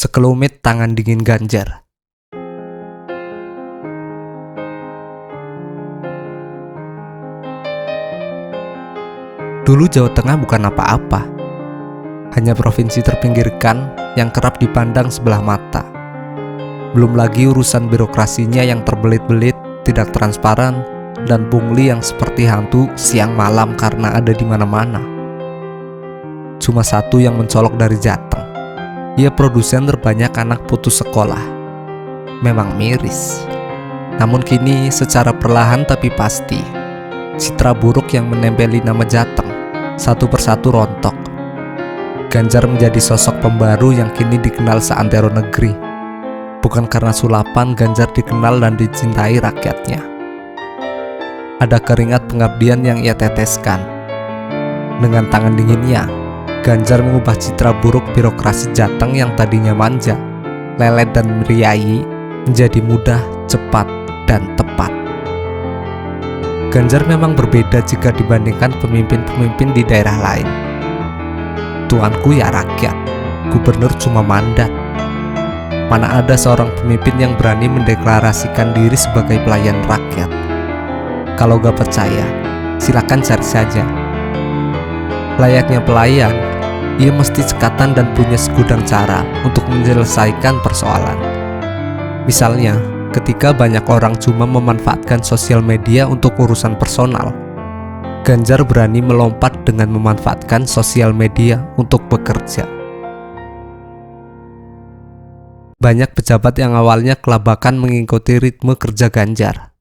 Sekelumit tangan dingin Ganjar. Dulu Jawa Tengah bukan apa-apa, hanya provinsi terpinggirkan yang kerap dipandang sebelah mata. Belum lagi urusan birokrasinya yang terbelit-belit, tidak transparan, dan pungli yang seperti hantu siang malam karena ada di mana-mana. Cuma satu yang mencolok dari Jateng. Ia produsen terbanyak anak putus sekolah. Memang miris. Namun kini secara perlahan tapi pasti, citra buruk yang menempeli nama Jateng satu persatu rontok. Ganjar menjadi sosok pembaru yang kini dikenal seantero negeri. Bukan karena sulapan Ganjar dikenal dan dicintai rakyatnya. Ada keringat pengabdian yang ia teteskan. Dengan tangan dinginnya, Ganjar mengubah citra buruk birokrasi Jateng yang tadinya manja, lelet dan meriayi menjadi mudah, cepat, dan tepat. Ganjar memang berbeda jika dibandingkan pemimpin-pemimpin di daerah lain. Tuanku ya rakyat, gubernur cuma mandat. Mana ada seorang pemimpin yang berani mendeklarasikan diri sebagai pelayan rakyat. Kalau gak percaya, silakan cari saja. Layaknya pelayan, ia mesti cekatan dan punya segudang cara untuk menyelesaikan persoalan. Misalnya, ketika banyak orang cuma memanfaatkan sosial media untuk urusan personal, Ganjar berani melompat dengan memanfaatkan sosial media untuk bekerja. Banyak pejabat yang awalnya kelabakan mengikuti ritme kerja Ganjar.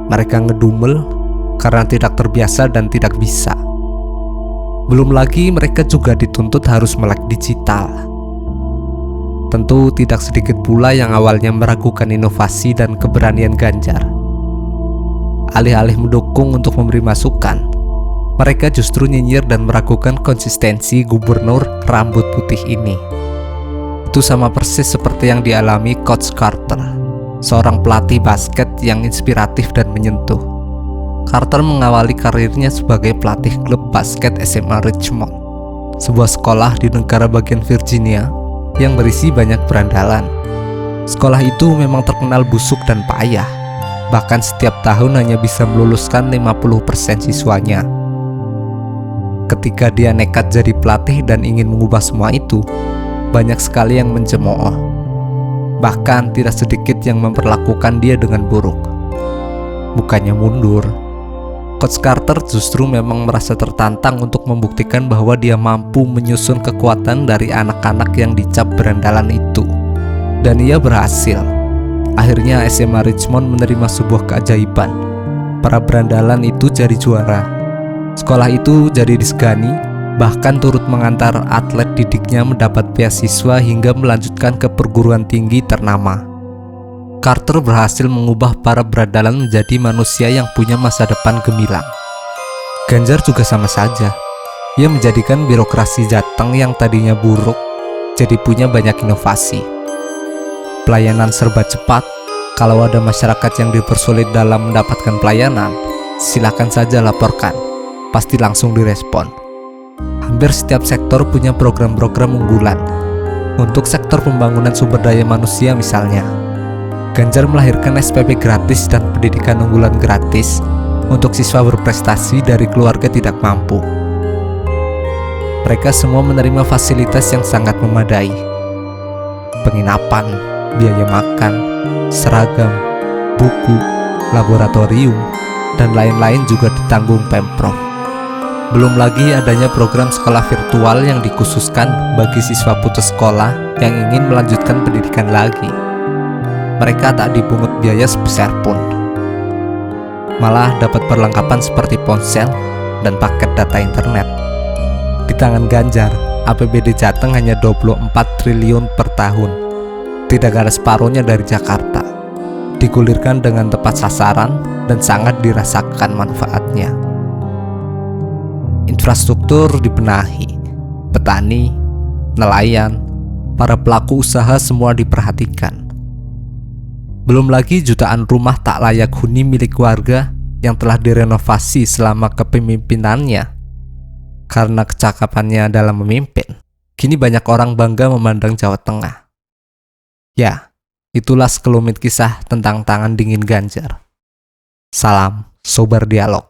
Mereka ngedumel karena tidak terbiasa dan tidak bisa. Belum lagi mereka juga dituntut harus melek digital. Tentu tidak sedikit pula yang awalnya meragukan inovasi dan keberanian Ganjar. Alih-alih mendukung untuk memberi masukan, mereka justru nyinyir dan meragukan konsistensi gubernur rambut putih ini. Itu sama persis seperti yang dialami Coach Carter, seorang pelatih basket yang inspiratif dan menyentuh. Carter mengawali karirnya sebagai pelatih klub basket SMA Richmond, sebuah sekolah di negara bagian Virginia yang berisi banyak berandalan. Sekolah itu memang terkenal busuk dan payah, bahkan setiap tahun hanya bisa meluluskan 50% siswanya. Ketika dia nekat jadi pelatih dan ingin mengubah semua itu, banyak sekali yang mencemooh. Bahkan tidak sedikit yang memperlakukan dia dengan buruk. Bukannya mundur, Coach Carter justru memang merasa tertantang untuk membuktikan bahwa dia mampu menyusun kekuatan dari anak-anak yang dicap berandalan itu. Dan ia berhasil. Akhirnya SMA Richmond menerima sebuah keajaiban. Para berandalan itu jadi juara. Sekolah itu jadi disegani, bahkan turut mengantar atlet didiknya mendapat beasiswa hingga melanjutkan ke perguruan tinggi ternama. Carter berhasil mengubah para berandalan menjadi manusia yang punya masa depan gemilang. Ganjar juga sama saja. Ia menjadikan birokrasi Jateng yang tadinya buruk jadi punya banyak inovasi. Pelayanan serba cepat. Kalau ada masyarakat yang dipersulit dalam mendapatkan pelayanan, silakan saja laporkan. Pasti langsung direspon. Hampir setiap sektor punya program-program unggulan. Untuk sektor pembangunan sumber daya manusia misalnya, Ganjar melahirkan SPP gratis dan pendidikan unggulan gratis untuk siswa berprestasi dari keluarga tidak mampu. Mereka semua menerima fasilitas yang sangat memadai. Penginapan, biaya makan, seragam, buku, laboratorium, dan lain-lain juga ditanggung Pemprov. Belum lagi adanya program sekolah virtual yang dikhususkan bagi siswa putus sekolah yang ingin melanjutkan pendidikan lagi. Mereka tak dipungut biaya sebesar pun. Malah dapat perlengkapan seperti ponsel dan paket data internet. Di tangan Ganjar, APBD Jateng hanya 24 triliun per tahun. Tidak ada separuhnya dari Jakarta. Digulirkan dengan tepat sasaran dan sangat dirasakan manfaatnya. Infrastruktur dibenahi. Petani, nelayan, para pelaku usaha semua diperhatikan. Belum lagi jutaan rumah tak layak huni milik warga yang telah direnovasi selama kepemimpinannya. karena kecakapannya dalam memimpin, kini banyak orang bangga memandang Jawa Tengah. Ya, itulah sekelumit kisah tentang tangan dingin Ganjar. Salam Sobar Dialog.